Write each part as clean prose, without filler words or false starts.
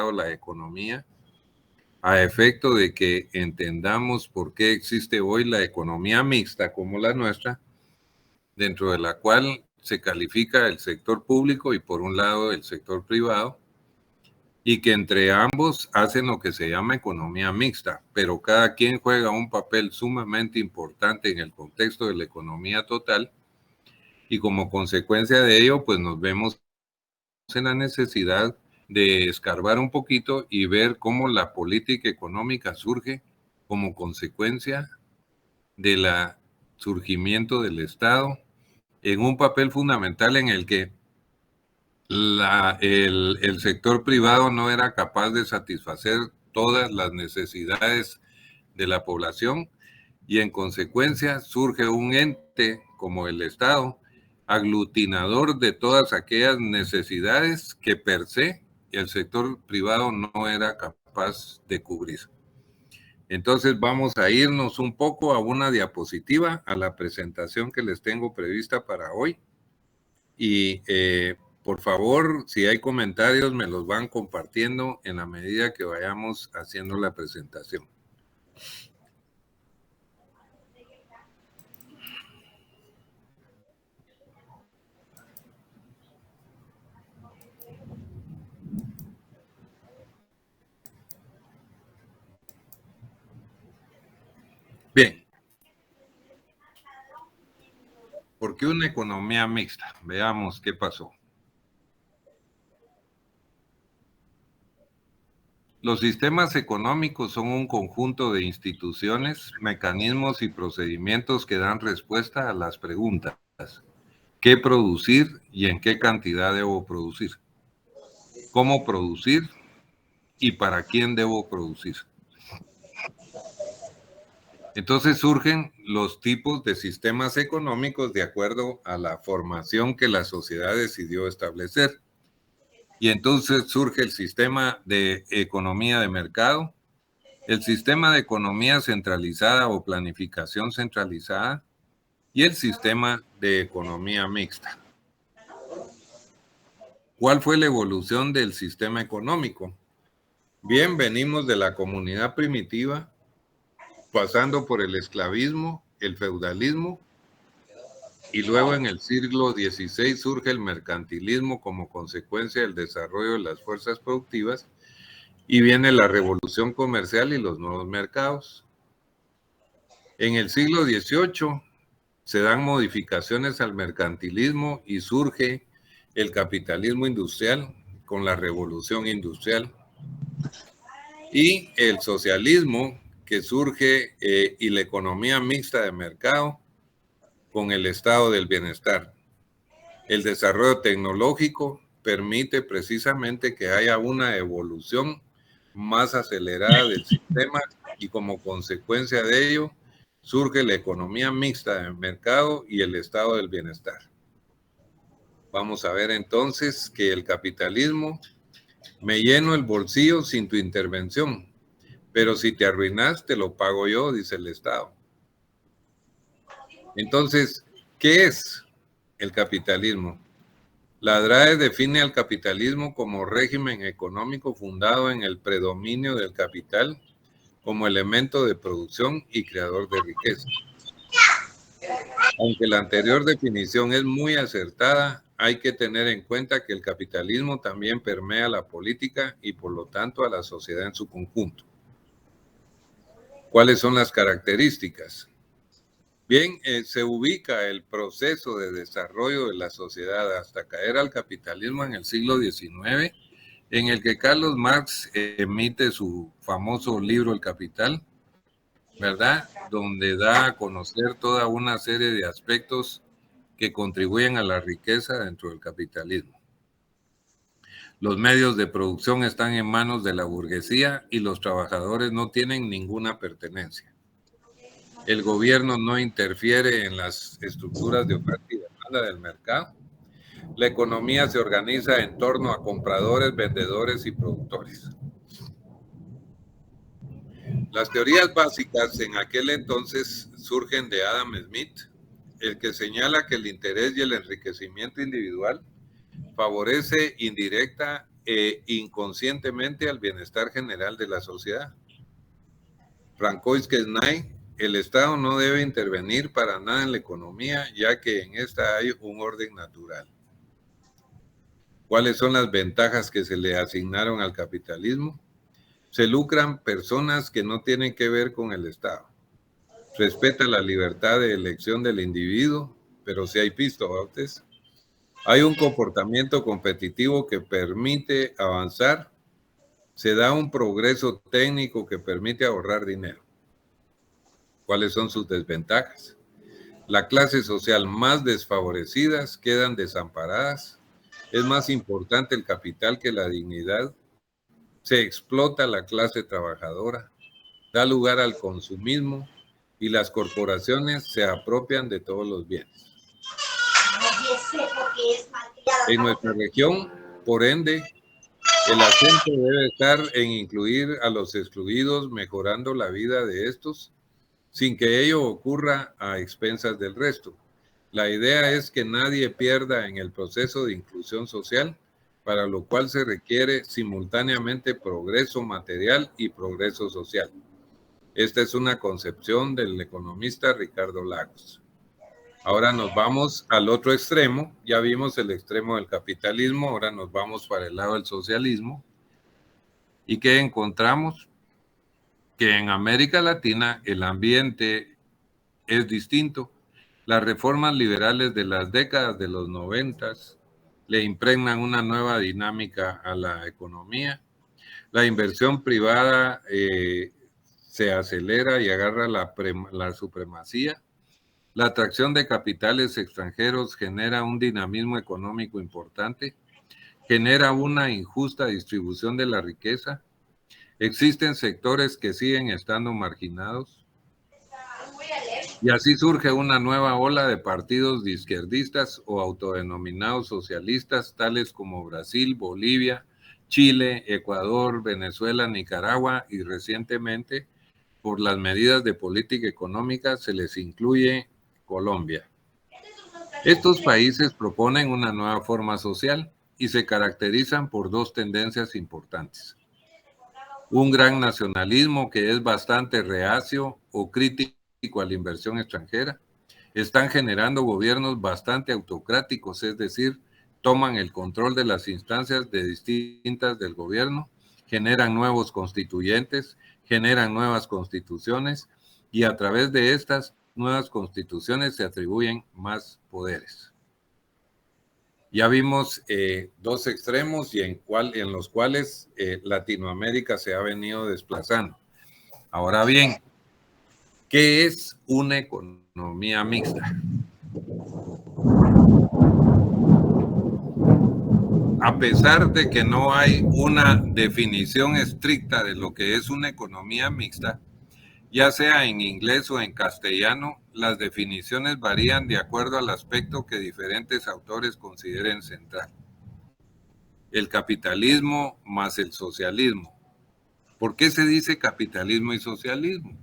la economía a efecto de que entendamos por qué existe hoy la economía mixta como la nuestra, dentro de la cual se califica el sector público y por un lado el sector privado, y que entre ambos hacen lo que se llama economía mixta, pero cada quien juega un papel sumamente importante en el contexto de la economía total, y como consecuencia de ello, pues nos vemos en la necesidad de escarbar un poquito y ver cómo la política económica surge como consecuencia del surgimiento del Estado en un papel fundamental en el que el sector privado no era capaz de satisfacer todas las necesidades de la población y en consecuencia surge un ente como el Estado, aglutinador de todas aquellas necesidades que per se el sector privado no era capaz de cubrir. Entonces vamos a irnos un poco a una diapositiva, a la presentación que les tengo prevista para hoy. Y por favor, si hay comentarios, me los van compartiendo en la medida que vayamos haciendo la presentación. Bien. ¿Por qué una economía mixta? Veamos qué pasó. Los sistemas económicos son un conjunto de instituciones, mecanismos y procedimientos que dan respuesta a las preguntas: ¿qué producir y en qué cantidad debo producir? ¿Cómo producir y para quién debo producir? Entonces surgen los tipos de sistemas económicos de acuerdo a la formación que la sociedad decidió establecer. Y entonces surge el sistema de economía de mercado, el sistema de economía centralizada o planificación centralizada y el sistema de economía mixta. ¿Cuál fue la evolución del sistema económico? Bien, venimos de la comunidad primitiva, pasando por el esclavismo, el feudalismo, y luego en el siglo XVI surge el mercantilismo como consecuencia del desarrollo de las fuerzas productivas, y viene la revolución comercial y los nuevos mercados. En el siglo XVIII se dan modificaciones al mercantilismo y surge el capitalismo industrial con la revolución industrial. Y el socialismo que surge y la economía mixta de mercado con el estado del bienestar. El desarrollo tecnológico permite precisamente que haya una evolución más acelerada del sistema y como consecuencia de ello surge la economía mixta de mercado y el estado del bienestar. Vamos a ver entonces que el capitalismo: me lleno el bolsillo sin tu intervención, pero si te arruinas te lo pago yo, dice el Estado. Entonces, ¿qué es el capitalismo? La DRAE define al capitalismo como régimen económico fundado en el predominio del capital como elemento de producción y creador de riqueza. Aunque la anterior definición es muy acertada, hay que tener en cuenta que el capitalismo también permea la política y por lo tanto a la sociedad en su conjunto. ¿Cuáles son las características? Bien, se ubica el proceso de desarrollo de la sociedad hasta caer al capitalismo en el siglo XIX, en el que Carlos Marx emite su famoso libro El Capital, ¿verdad? Donde da a conocer toda una serie de aspectos que contribuyen a la riqueza dentro del capitalismo. Los medios de producción están en manos de la burguesía y los trabajadores no tienen ninguna pertenencia. El gobierno no interfiere en las estructuras de oferta y demanda del mercado. La economía se organiza en torno a compradores, vendedores y productores. Las teorías básicas en aquel entonces surgen de Adam Smith, el que señala que el interés y el enriquecimiento individual favorece indirecta inconscientemente al bienestar general de la sociedad. Francois Quesnay, el Estado no debe intervenir para nada en la economía, ya que en esta hay un orden natural. ¿Cuáles son las ventajas que se le asignaron al capitalismo? Se lucran personas que no tienen que ver con el Estado. Respeta la libertad de elección del individuo, pero si hay pisto, ¿ustedes? Hay un comportamiento competitivo que permite avanzar. Se da un progreso técnico que permite ahorrar dinero. ¿Cuáles son sus desventajas? La clase social más desfavorecidas quedan desamparadas. Es más importante el capital que la dignidad. Se explota la clase trabajadora. Da lugar al consumismo y las corporaciones se apropian de todos los bienes. En nuestra región, por ende, el acento debe estar en incluir a los excluidos, mejorando la vida de estos, sin que ello ocurra a expensas del resto. La idea es que nadie pierda en el proceso de inclusión social, para lo cual se requiere simultáneamente progreso material y progreso social. Esta es una concepción del economista Ricardo Lagos. Ahora nos vamos al otro extremo. Ya vimos el extremo del capitalismo, ahora nos vamos para el lado del socialismo. ¿Y qué encontramos? Que en América Latina el ambiente es distinto. Las reformas liberales de las décadas de los 90 le impregnan una nueva dinámica a la economía. La inversión privada se acelera y agarra la supremacía. La atracción de capitales extranjeros genera un dinamismo económico importante, genera una injusta distribución de la riqueza. Existen sectores que siguen estando marginados. Y así surge una nueva ola de partidos de izquierdistas o autodenominados socialistas, tales como Brasil, Bolivia, Chile, Ecuador, Venezuela, Nicaragua y recientemente, por las medidas de política económica, se les incluye Colombia. Estos países proponen una nueva forma social y se caracterizan por dos tendencias importantes. Un gran nacionalismo que es bastante reacio o crítico a la inversión extranjera. Están generando gobiernos bastante autocráticos, es decir, toman el control de las instancias distintas del gobierno, generan nuevos constituyentes, generan nuevas constituciones y a través de estas nuevas constituciones se atribuyen más poderes. Ya vimos dos extremos y en los cuales Latinoamérica se ha venido desplazando. Ahora bien, ¿qué es una economía mixta? A pesar de que no hay una definición estricta de lo que es una economía mixta, ya sea en inglés o en castellano, las definiciones varían de acuerdo al aspecto que diferentes autores consideren central. El capitalismo más el socialismo. ¿Por qué se dice capitalismo y socialismo?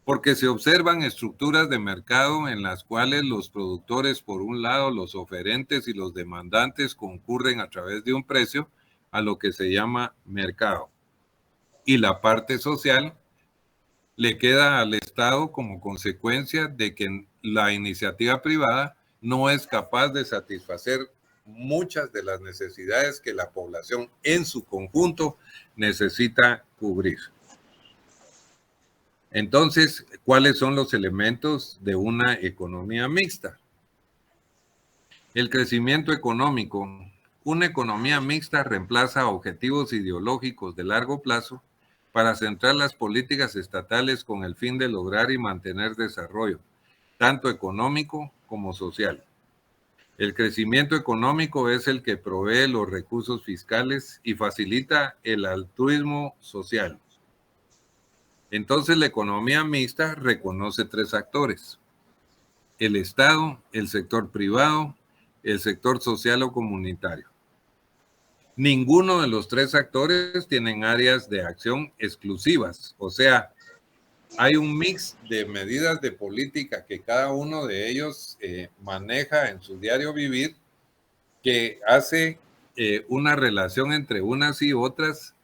Porque se observan estructuras de mercado en las cuales los productores, por un lado, los oferentes y los demandantes concurren a través de un precio a lo que se llama mercado. Y la parte social le queda al Estado como consecuencia de que la iniciativa privada no es capaz de satisfacer muchas de las necesidades que la población en su conjunto necesita cubrir. Entonces, ¿cuáles son los elementos de una economía mixta? El crecimiento económico. Una economía mixta reemplaza objetivos ideológicos de largo plazo para centrar las políticas estatales con el fin de lograr y mantener desarrollo, tanto económico como social. El crecimiento económico es el que provee los recursos fiscales y facilita el altruismo social. Entonces, la economía mixta reconoce tres actores: el Estado, el sector privado, el sector social o comunitario. Ninguno de los tres actores tienen áreas de acción exclusivas, o sea, hay un mix de medidas de política que cada uno de ellos maneja en su diario vivir, que hace una relación entre unas y otras,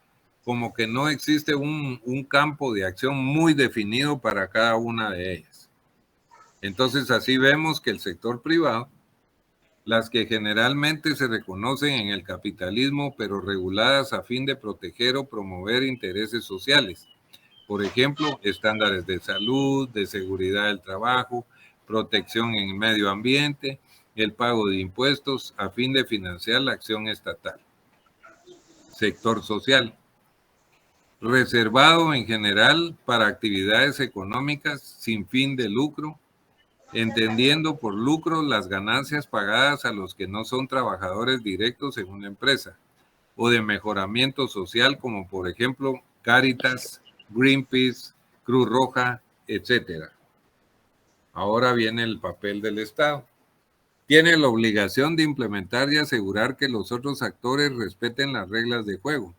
como que no existe un campo de acción muy definido para cada una de ellas. Entonces así vemos que el sector privado, las que generalmente se reconocen en el capitalismo, pero reguladas a fin de proteger o promover intereses sociales. Por ejemplo, estándares de salud, de seguridad del trabajo, protección en el medio ambiente, el pago de impuestos a fin de financiar la acción estatal. Sector social, reservado en general para actividades económicas sin fin de lucro, entendiendo por lucro las ganancias pagadas a los que no son trabajadores directos en una empresa, o de mejoramiento social como por ejemplo Cáritas, Greenpeace, Cruz Roja, etc. Ahora viene el papel del Estado. Tiene la obligación de implementar y asegurar que los otros actores respeten las reglas de juego.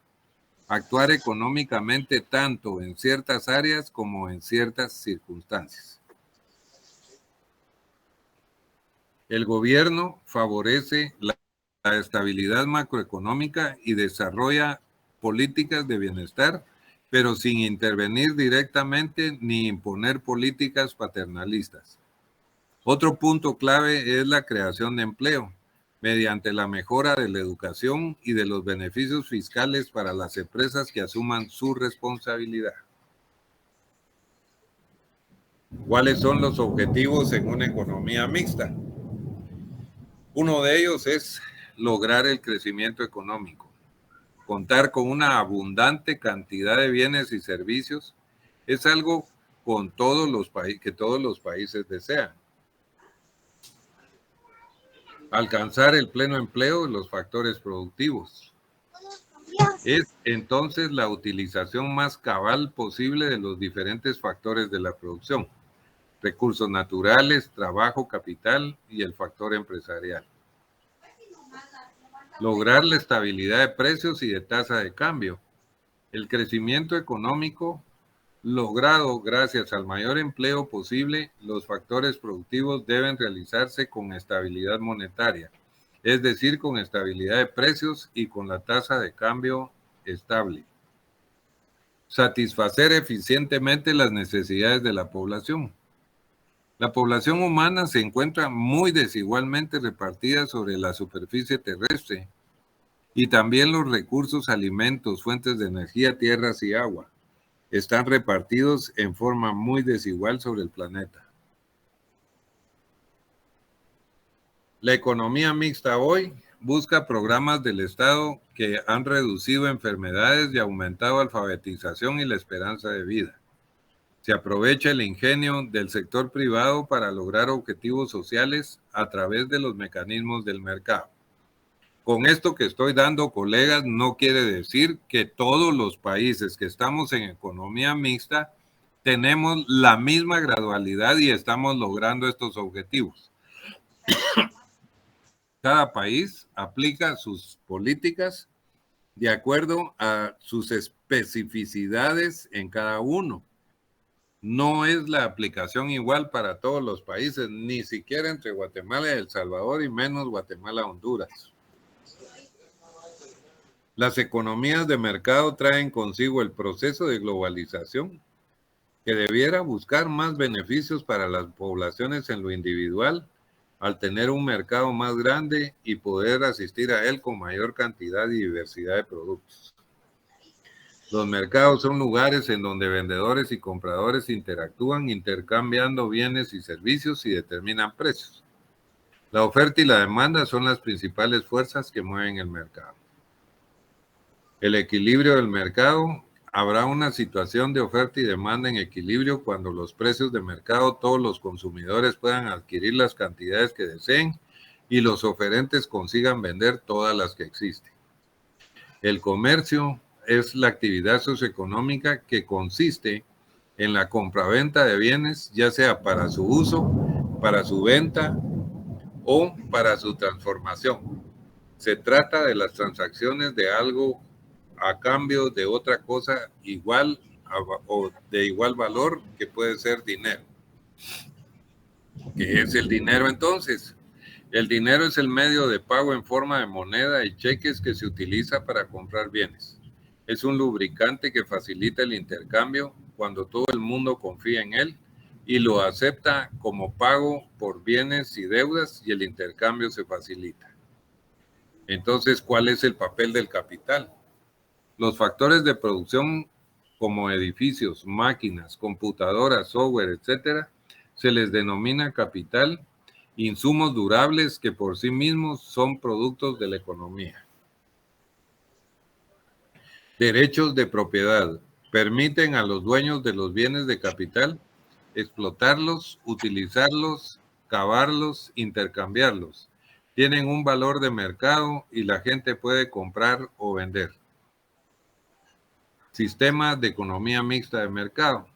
Actuar económicamente tanto en ciertas áreas como en ciertas circunstancias. El gobierno favorece la estabilidad macroeconómica y desarrolla políticas de bienestar, pero sin intervenir directamente ni imponer políticas paternalistas. Otro punto clave es la creación de empleo, mediante la mejora de la educación y de los beneficios fiscales para las empresas que asuman su responsabilidad. ¿Cuáles son los objetivos en una economía mixta? Uno de ellos es lograr el crecimiento económico, contar con una abundante cantidad de bienes y servicios, es algo con que todos los países desean. Alcanzar el pleno empleo de los factores productivos. Es entonces la utilización más cabal posible de los diferentes factores de la producción, recursos naturales, trabajo, capital y el factor empresarial. Lograr la estabilidad de precios y de tasa de cambio. El crecimiento económico logrado gracias al mayor empleo posible, los factores productivos deben realizarse con estabilidad monetaria, es decir, con estabilidad de precios y con la tasa de cambio estable. Satisfacer eficientemente las necesidades de la población. La población humana se encuentra muy desigualmente repartida sobre la superficie terrestre y también los recursos, alimentos, fuentes de energía, tierras y agua están repartidos en forma muy desigual sobre el planeta. La economía mixta hoy busca programas del Estado que han reducido enfermedades y aumentado alfabetización y la esperanza de vida. Se aprovecha el ingenio del sector privado para lograr objetivos sociales a través de los mecanismos del mercado. Con esto que estoy dando, colegas, no quiere decir que todos los países que estamos en economía mixta tenemos la misma gradualidad y estamos logrando estos objetivos. Cada país aplica sus políticas de acuerdo a sus especificidades en cada uno. No es la aplicación igual para todos los países, ni siquiera entre Guatemala y El Salvador, y menos Guatemala y Honduras. Las economías de mercado traen consigo el proceso de globalización, que debiera buscar más beneficios para las poblaciones en lo individual, al tener un mercado más grande y poder asistir a él con mayor cantidad y diversidad de productos. Los mercados son lugares en donde vendedores y compradores interactúan intercambiando bienes y servicios y determinan precios. La oferta y la demanda son las principales fuerzas que mueven el mercado. El equilibrio del mercado. Habrá una situación de oferta y demanda en equilibrio cuando los precios de mercado, todos los consumidores puedan adquirir las cantidades que deseen y los oferentes consigan vender todas las que existen. El comercio es la actividad socioeconómica que consiste en la compraventa de bienes, ya sea para su uso, para su venta o para su transformación. Se trata de las transacciones de algo a cambio de otra cosa igual o de igual valor, que puede ser dinero. ¿Qué es el dinero entonces? El dinero es el medio de pago en forma de moneda y cheques que se utiliza para comprar bienes. Es un lubricante que facilita el intercambio cuando todo el mundo confía en él y lo acepta como pago por bienes y deudas y el intercambio se facilita. Entonces, ¿cuál es el papel del capital? Los factores de producción como edificios, máquinas, computadoras, software, etcétera, se les denomina capital, insumos durables que por sí mismos son productos de la economía. Derechos de propiedad permiten a los dueños de los bienes de capital explotarlos, utilizarlos, cavarlos, intercambiarlos. Tienen un valor de mercado y la gente puede comprar o vender. Sistema de economía mixta de mercado.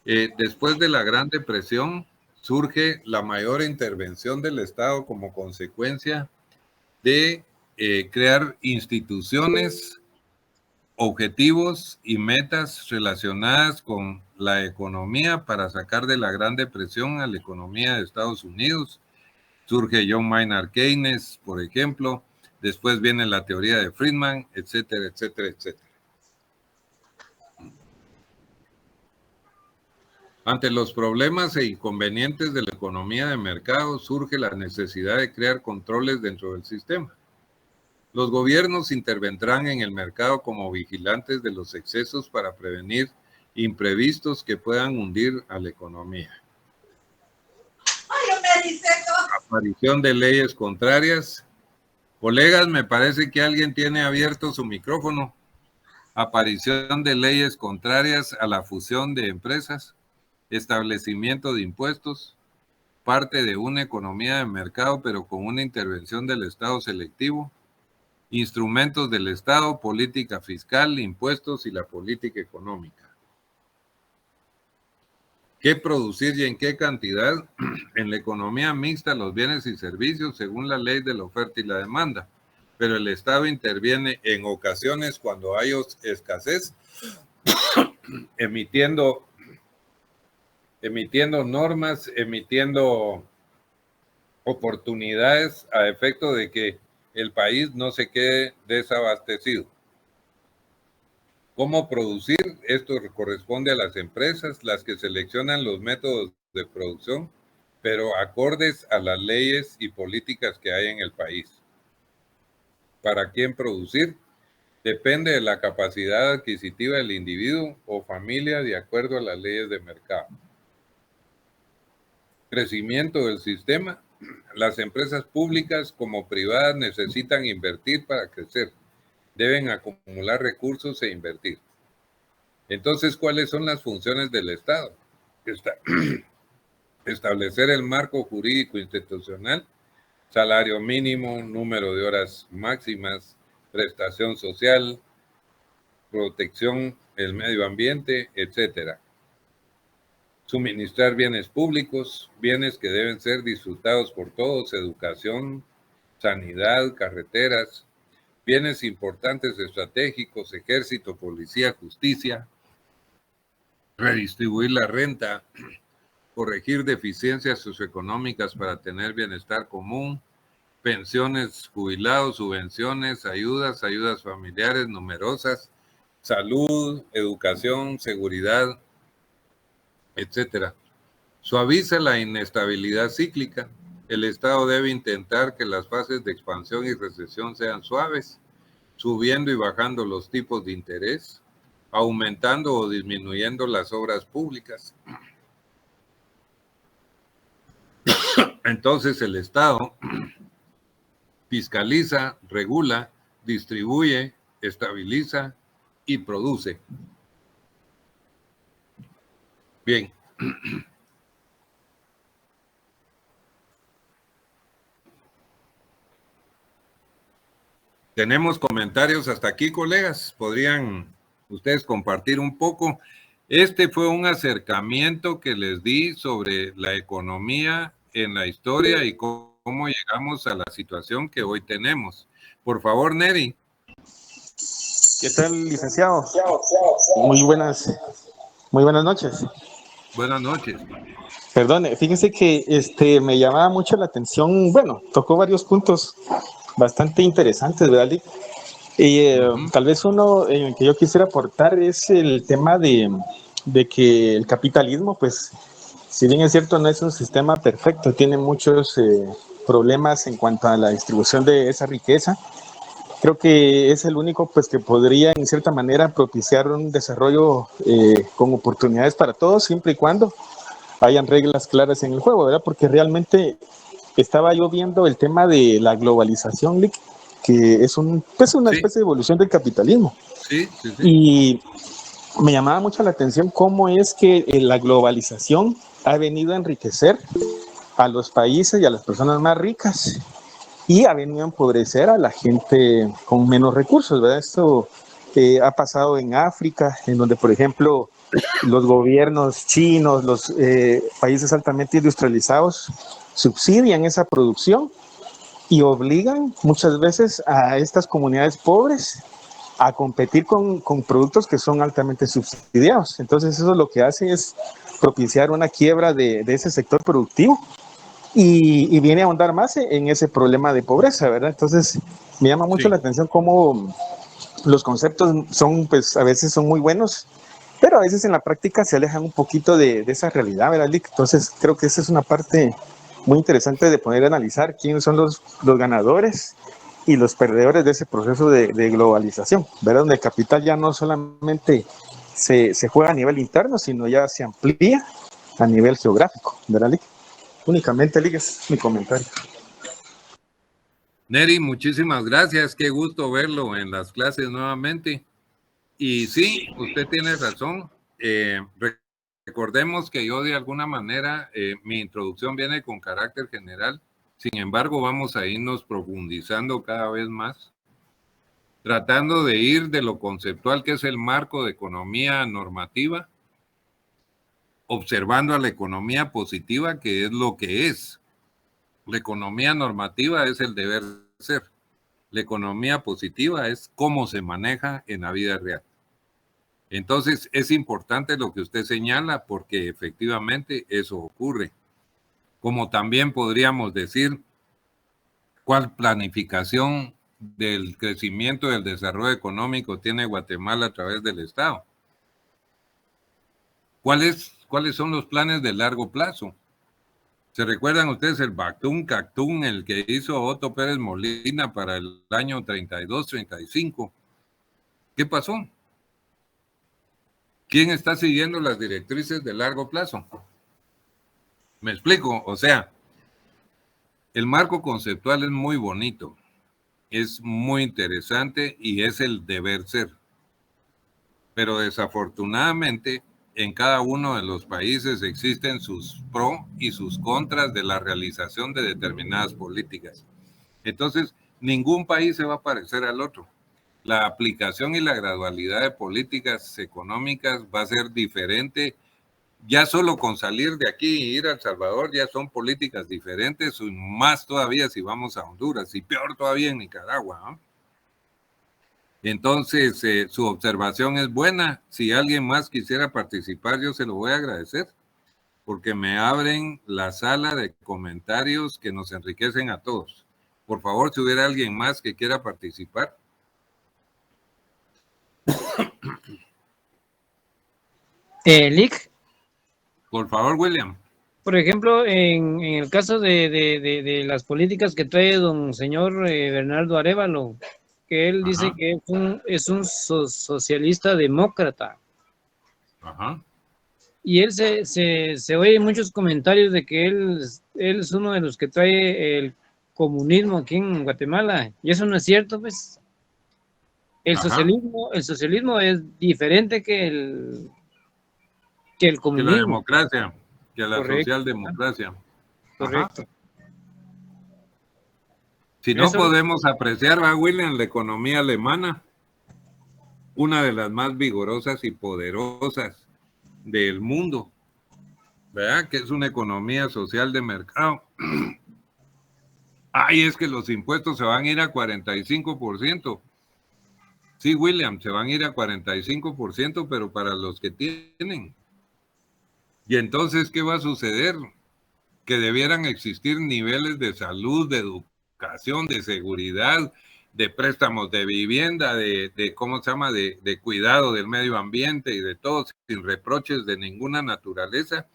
Después de la Gran Depresión, surge la mayor intervención del Estado como consecuencia de crear instituciones, objetivos y metas relacionadas con la economía para sacar de la Gran Depresión a la economía de Estados Unidos. Surge John Maynard Keynes, por ejemplo, después viene la teoría de Friedman, etcétera, etcétera, etcétera. Ante los problemas e inconvenientes de la economía de mercado, surge la necesidad de crear controles dentro del sistema. Los gobiernos intervendrán en el mercado como vigilantes de los excesos para prevenir imprevistos que puedan hundir a la economía. Aparición de leyes contrarias. Colegas, me parece que alguien tiene abierto su micrófono. Aparición de leyes contrarias a la fusión de empresas. Establecimiento de impuestos, parte de una economía de mercado, pero con una intervención del Estado selectivo, instrumentos del Estado, política fiscal, impuestos y la política económica. ¿Qué producir y en qué cantidad? En la economía mixta, los bienes y servicios según la ley de la oferta y la demanda, pero el Estado interviene en ocasiones cuando hay escasez, emitiendo normas, emitiendo oportunidades a efecto de que el país no se quede desabastecido. ¿Cómo producir? Esto corresponde a las empresas, las que seleccionan los métodos de producción, pero acordes a las leyes y políticas que hay en el país. ¿Para quién producir? Depende de la capacidad adquisitiva del individuo o familia de acuerdo a las leyes de mercado. Crecimiento del sistema. Las empresas públicas como privadas necesitan invertir para crecer. Deben acumular recursos e invertir. Entonces, ¿cuáles son las funciones del Estado? Establecer el marco jurídico institucional, salario mínimo, número de horas máximas, prestación social, protección del medio ambiente, etcétera. Suministrar bienes públicos, bienes que deben ser disfrutados por todos, educación, sanidad, carreteras, bienes importantes estratégicos, ejército, policía, justicia, redistribuir la renta, corregir deficiencias socioeconómicas para tener bienestar común, pensiones, jubilados, subvenciones, ayudas familiares numerosas, salud, educación, seguridad, etcétera. Suaviza la inestabilidad cíclica. El Estado debe intentar que las fases de expansión y recesión sean suaves, subiendo y bajando los tipos de interés, aumentando o disminuyendo las obras públicas. Entonces el Estado fiscaliza, regula, distribuye, estabiliza y produce. Bien. Tenemos comentarios hasta aquí, colegas. ¿Podrían ustedes compartir un poco? Este fue un acercamiento que les di sobre la economía en la historia y cómo llegamos a la situación que hoy tenemos. Por favor, Neri. ¿Qué tal, licenciado? Muy buenas noches. Buenas noches. Perdone, fíjese que me llamaba mucho la atención, bueno, tocó varios puntos bastante interesantes, ¿verdad, Lick? Y Ujú. tal vez uno en el que yo quisiera aportar es el tema de que el capitalismo, pues, si bien es cierto, no es un sistema perfecto, tiene muchos problemas en cuanto a la distribución de esa riqueza. Creo que es el único, pues, que podría, en cierta manera, propiciar un desarrollo con oportunidades para todos, siempre y cuando hayan reglas claras en el juego, ¿verdad? Porque realmente estaba yo viendo el tema de la globalización, Lick, que es pues una Sí, especie de evolución del capitalismo. sí, sí, sí. Y me llamaba mucho la atención cómo es que la globalización ha venido a enriquecer a los países y a las personas más ricas y ha venido a empobrecer a la gente con menos recursos, ¿verdad? Esto ha pasado en África, en donde, por ejemplo, los gobiernos chinos, los países altamente industrializados, subsidian esa producción y obligan muchas veces a estas comunidades pobres a competir con productos que son altamente subsidiados. Entonces eso lo que hace es propiciar una quiebra de ese sector productivo y viene a ahondar más en ese problema de pobreza, ¿verdad? Entonces me llama mucho la Sí. atención cómo los conceptos son, pues a veces son muy buenos, pero a veces en la práctica se alejan un poquito de esa realidad, ¿verdad, Lick? Entonces creo que esa es una parte muy interesante de poder analizar quiénes son los ganadores y los perdedores de ese proceso de globalización, ¿verdad? Donde el capital ya no solamente se juega a nivel interno, sino ya se amplía a nivel geográfico, ¿verdad, Lick? Únicamente, Lick, es mi comentario. Neri, muchísimas gracias. Qué gusto verlo en las clases nuevamente. Y sí, usted tiene razón. Recordemos que yo de alguna manera, mi introducción viene con carácter general. Sin embargo, vamos a irnos profundizando cada vez más, tratando de ir de lo conceptual que es el marco de economía normativa, observando a la economía positiva, que es lo que es. La economía normativa es el deber ser. La economía positiva es cómo se maneja en la vida real. Entonces, es importante lo que usted señala porque efectivamente eso ocurre. Como también podríamos decir, ¿cuál planificación del crecimiento y del desarrollo económico tiene Guatemala a través del Estado? ¿Cuáles son los planes de largo plazo? ¿Se recuerdan ustedes el Bactún Cactún, el que hizo Otto Pérez Molina para el año 32, 35? ¿Qué pasó? ¿Quién está siguiendo las directrices de largo plazo? Me explico, o sea, el marco conceptual es muy bonito, es muy interesante y es el deber ser. Pero desafortunadamente, en cada uno de los países existen sus pros y sus contras de la realización de determinadas políticas. Entonces, ningún país se va a parecer al otro. La aplicación y la gradualidad de políticas económicas va a ser diferente. Ya solo con salir de aquí e ir a El Salvador ya son políticas diferentes, y más todavía si vamos a Honduras, y peor todavía en Nicaragua, ¿no? Entonces, su observación es buena. Si alguien más quisiera participar, yo se lo voy a agradecer, porque me abren la sala de comentarios que nos enriquecen a todos. Por favor, si hubiera alguien más que quiera participar. Lick, Por favor, William. por ejemplo, en el caso de las políticas que trae don señor Bernardo Arévalo, que él dice Ajá, que es un socialista demócrata, ajá. y él se oye en muchos comentarios de que él es uno de los que trae el comunismo aquí en Guatemala, y eso no es cierto, pues. Ajá, El socialismo es diferente que el que la comunismo. democracia, que la Correcto, socialdemocracia. Ajá. correcto. Si no Eso, podemos apreciar, va William, la economía alemana, una de las más vigorosas y poderosas del mundo, ¿verdad? Que es una economía social de mercado. Ay, es que los impuestos se van a ir a 45%. Sí, William, se van a ir a 45%, pero para los que tienen. Y entonces, ¿qué va a suceder? Que debieran existir niveles de salud, de educación, de seguridad, de préstamos de vivienda, de ¿cómo se llama? De cuidado del medio ambiente y de todo, sin reproches de ninguna naturaleza,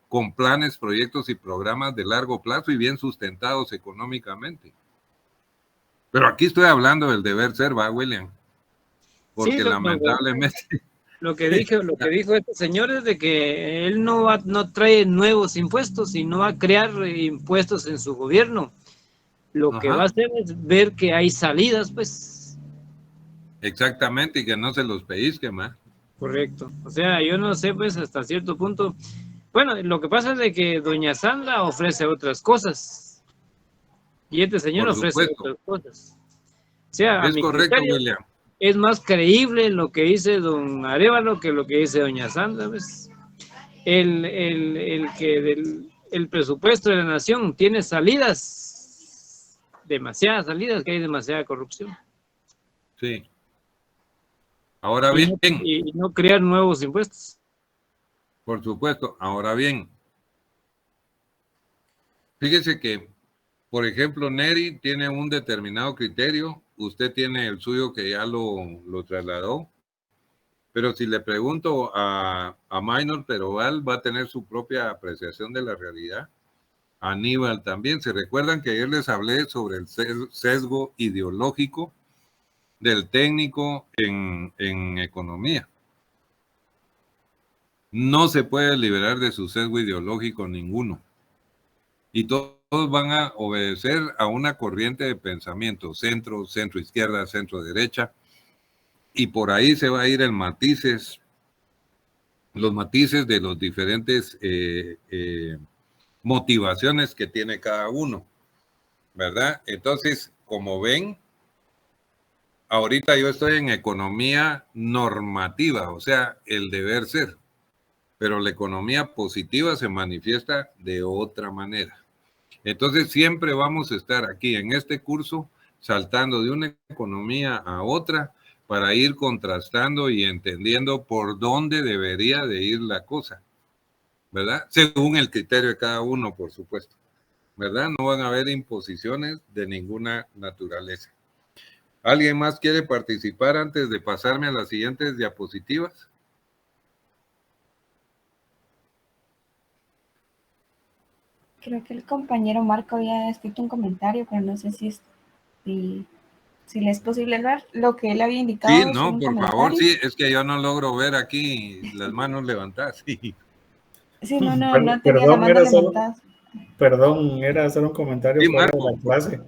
con planes, proyectos y programas de largo plazo y bien sustentados económicamente. Pero aquí estoy hablando del deber ser, ¿va, William? Sí, Porque lamentablemente... lo que dijo este señor es de que él no trae nuevos impuestos y no va a crear impuestos en su gobierno. Lo que va a Ajá, hacer es ver que hay salidas, pues. exactamente, y que no se los pellizque más. Correcto. O sea, yo no sé, pues, hasta cierto punto. Bueno, lo que pasa es de que doña Sandra ofrece otras cosas y este señor Por ofrece supuesto, otras cosas. O sea, a es mi correcto, criterio, William. es más creíble lo que dice don Arevalo que lo que dice doña Sandra, ¿ves? El presupuesto de la nación tiene salidas, demasiadas salidas, que hay demasiada corrupción. Sí. Ahora Y bien, no, y no crear nuevos impuestos. por supuesto, ahora bien, fíjese que, por ejemplo, Neri tiene un determinado criterio, usted tiene el suyo que ya lo trasladó, pero si le pregunto a Minor Peroval, va a tener su propia apreciación de la realidad. Aníbal también. ¿Se recuerdan que ayer les hablé sobre el sesgo ideológico del técnico en economía? No se puede liberar de su sesgo ideológico ninguno. Y todos van a obedecer a una corriente de pensamiento, centro, centro izquierda, centro derecha, y por ahí se va a ir los matices de los diferentes motivaciones que tiene cada uno, ¿verdad? Entonces, como ven, ahorita yo estoy en economía normativa, o sea, el deber ser, pero la economía positiva se manifiesta de otra manera. Entonces siempre vamos a estar aquí en este curso saltando de una economía a otra para ir contrastando y entendiendo por dónde debería de ir la cosa, ¿verdad? Según el criterio de cada uno, por supuesto, ¿verdad? No van a haber imposiciones de ninguna naturaleza. ¿Alguien más quiere participar antes de pasarme a las siguientes diapositivas? Creo que el compañero Marco había escrito un comentario, pero no sé si le es posible ver lo que él había Sí, indicado sobre no, un por favor, comentario. sí, es que yo no logro ver aquí las manos levantadas. Sí. Sí, no tenía la Perdón, mano levantada. era solo un comentario Sí, fuera de Marco. la clase,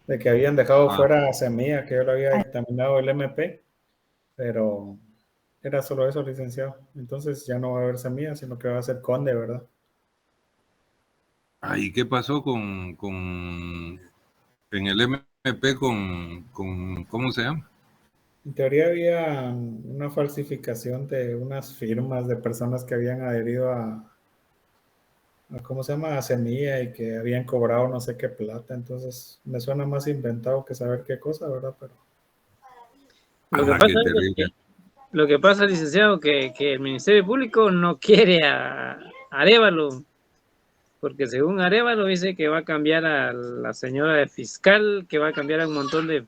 de que habían dejado Ah, fuera a Semilla, que yo lo había Ah, dictaminado el MP, pero era solo eso, licenciado. Entonces ya no va a haber Semilla, sino que va a ser Conde, ¿verdad? ¿y qué pasó en el MP ¿cómo se llama? En teoría había una falsificación de unas firmas de personas que habían adherido ¿cómo se llama? A Semilla y que habían cobrado no sé qué plata. Entonces me suena más inventado que saber qué cosa, ¿verdad? Pero Lo que Qué pasa es terrible. que, lo que pasa, licenciado, que el Ministerio Público no quiere a Arevalo, porque según Arevalo dice que va a cambiar a la señora de fiscal, que va a cambiar a un montón de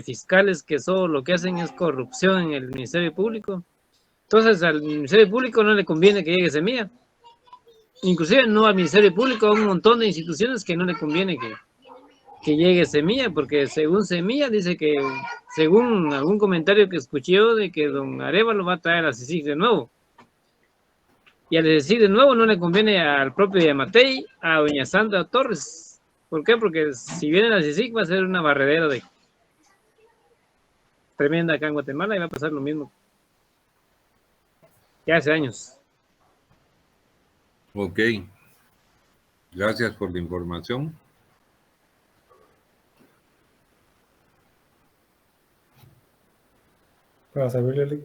fiscales que solo lo que hacen es corrupción en el Ministerio Público. Entonces al Ministerio Público no le conviene que llegue Semilla. Inclusive no al Ministerio Público, a un montón de instituciones que no le conviene que llegue Semilla, porque según Semilla dice que, según algún comentario que escuché yo, de que don Arevalo va a traer a CICIG de nuevo. Y al CICIG de nuevo no le conviene al propio Yamatei, a doña Sandra Torres. ¿Por qué? Porque si viene la CICIG va a ser una barredera de tremenda acá en Guatemala y va a pasar lo mismo que hace años. Ok, gracias por la información. para servirle.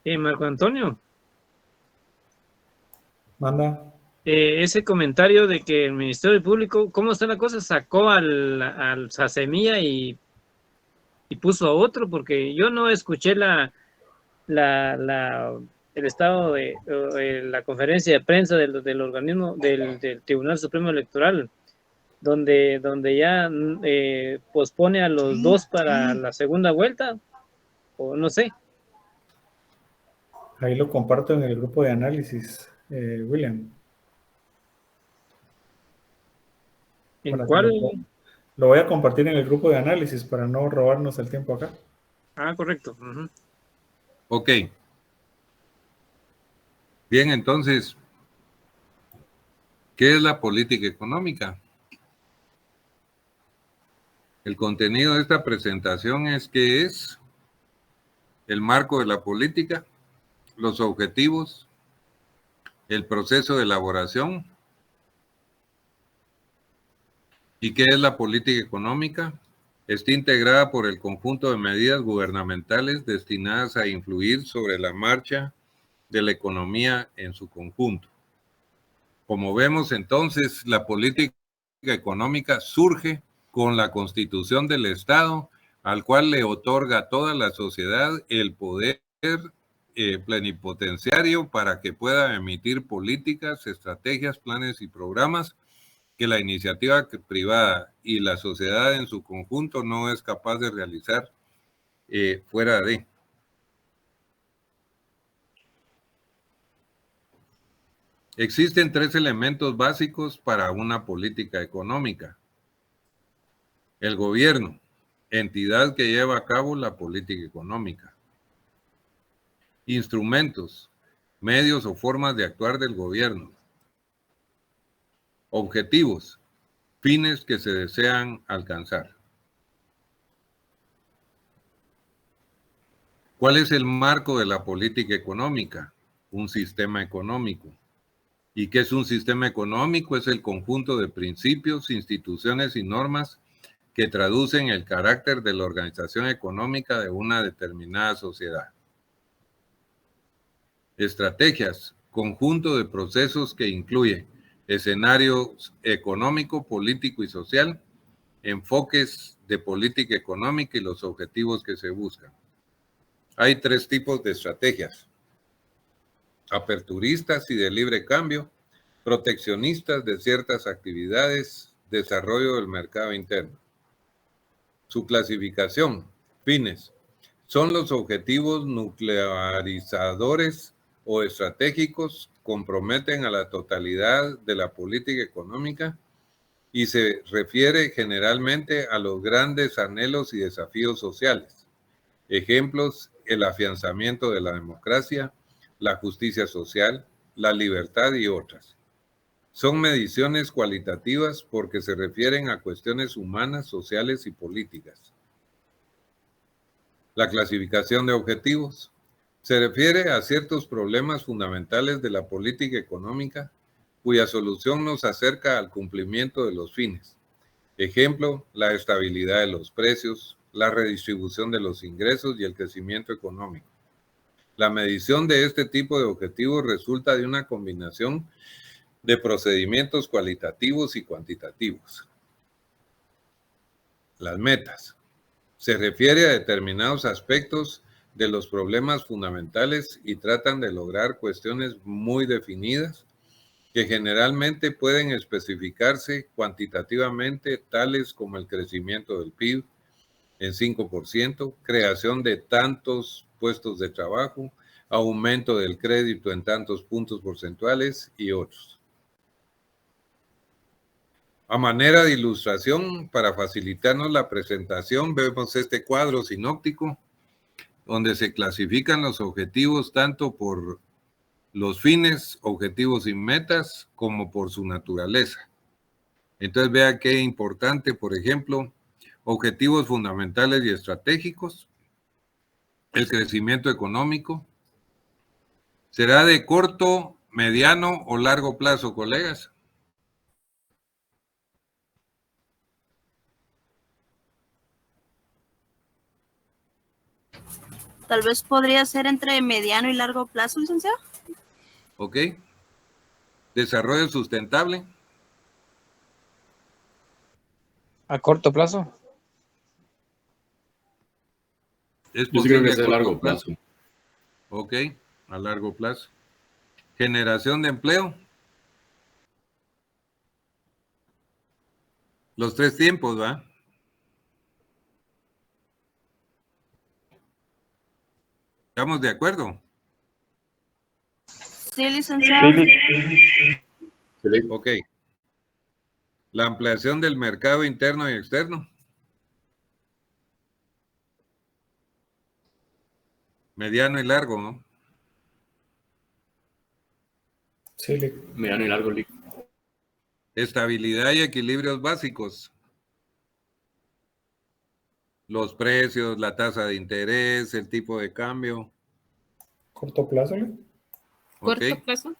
Marco Antonio, Manda. ese comentario de que el Ministerio Público, ¿cómo está la cosa? Sacó al Sasemilla y puso a otro, porque yo no escuché el estado de la conferencia de prensa del organismo del Tribunal Supremo Electoral, donde ya pospone a los dos para la segunda vuelta, o no sé. Ahí lo comparto en el grupo de análisis, William. ¿En Para que cuál? lo voy a compartir en el grupo de análisis para no robarnos el tiempo acá. Ah, correcto. Uh-huh. Ok. Bien, entonces, ¿qué es la política económica? El contenido de esta presentación es qué es el marco de la política, los objetivos, el proceso de elaboración y qué es la política económica. Está integrada por el conjunto de medidas gubernamentales destinadas a influir sobre la marcha de la economía en su conjunto. Como vemos entonces, la política económica surge con la constitución del Estado, al cual le otorga a toda la sociedad el poder plenipotenciario para que pueda emitir políticas, estrategias, planes y programas que la iniciativa privada y la sociedad en su conjunto no es capaz de realizar fuera de. Existen 3 elementos básicos para una política económica. El gobierno, entidad que lleva a cabo la política económica. Instrumentos, medios o formas de actuar del gobierno. Objetivos, fines que se desean alcanzar. ¿Cuál es el marco de la política económica? Un sistema económico. ¿Y qué es un sistema económico? Es el conjunto de principios, instituciones y normas que traducen el carácter de la organización económica de una determinada sociedad. Estrategias, conjunto de procesos que incluye escenario económico, político y social, enfoques de política económica y los objetivos que se buscan. Hay 3 tipos de estrategias: aperturistas y de libre cambio, proteccionistas de ciertas actividades, desarrollo del mercado interno. Su clasificación, fines, son los objetivos nuclearizadores o estratégicos, comprometen a la totalidad de la política económica y se refiere generalmente a los grandes anhelos y desafíos sociales. Ejemplos: el afianzamiento de la democracia, la justicia social, la libertad y otras. Son mediciones cualitativas porque se refieren a cuestiones humanas, sociales y políticas. La clasificación de objetivos se refiere a ciertos problemas fundamentales de la política económica cuya solución nos acerca al cumplimiento de los fines. Ejemplo: la estabilidad de los precios, la redistribución de los ingresos y el crecimiento económico. La medición de este tipo de objetivos resulta de una combinación de procedimientos cualitativos y cuantitativos. Las metas. Se refiere a determinados aspectos de los problemas fundamentales y tratan de lograr cuestiones muy definidas que generalmente pueden especificarse cuantitativamente, tales como el crecimiento del PIB en 5%, creación de tantos puestos de trabajo, aumento del crédito en tantos puntos porcentuales y otros. A manera de ilustración, para facilitarnos la presentación, vemos este cuadro sinóptico donde se clasifican los objetivos tanto por los fines, objetivos y metas, como por su naturaleza. Entonces vea qué importante, por ejemplo, objetivos fundamentales y estratégicos. El crecimiento económico será de corto, mediano o largo plazo, colegas. Tal vez podría ser entre mediano y largo plazo, licenciado. ¿Ok? Desarrollo sustentable. A corto plazo. Es Yo sí creo posible que a es a corto largo plazo. Ok, a largo plazo. Generación de empleo. Los 3 tiempos, ¿va? ¿Estamos de acuerdo? Sí, licenciado. Ok. La ampliación del mercado interno y externo. Mediano y largo, ¿no? Sí, Mediano y largo, Lick. Estabilidad y equilibrios básicos. Los precios, la tasa de interés, el tipo de cambio. corto plazo, Lick. Ok, Corto plazo.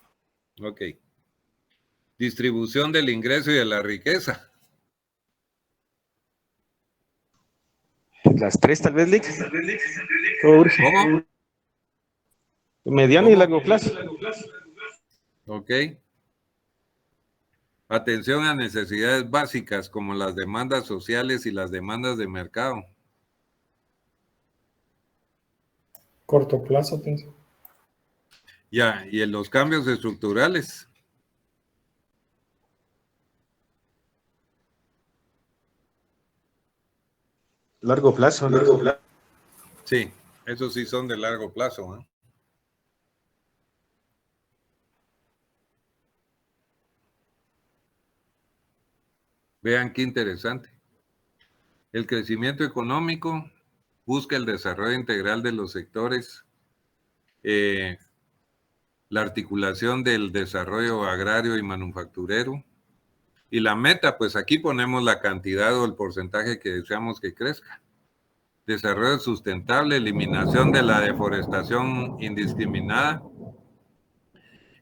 ok. Distribución del ingreso y de la riqueza. Las tres, tal vez, Lick. Urge. ¿Cómo? Mediano y largo plazo. Ok. Atención a necesidades básicas como las demandas sociales y las demandas de mercado. Corto plazo, pienso. Ya, y en los cambios estructurales. Largo plazo, largo plazo. Sí, esos sí son de largo plazo, ¿eh? Vean qué interesante. El crecimiento económico busca el desarrollo integral de los sectores, la articulación del desarrollo agrario y manufacturero. Y la meta, pues aquí ponemos la cantidad o el porcentaje que deseamos que crezca. Desarrollo sustentable, eliminación de la deforestación indiscriminada,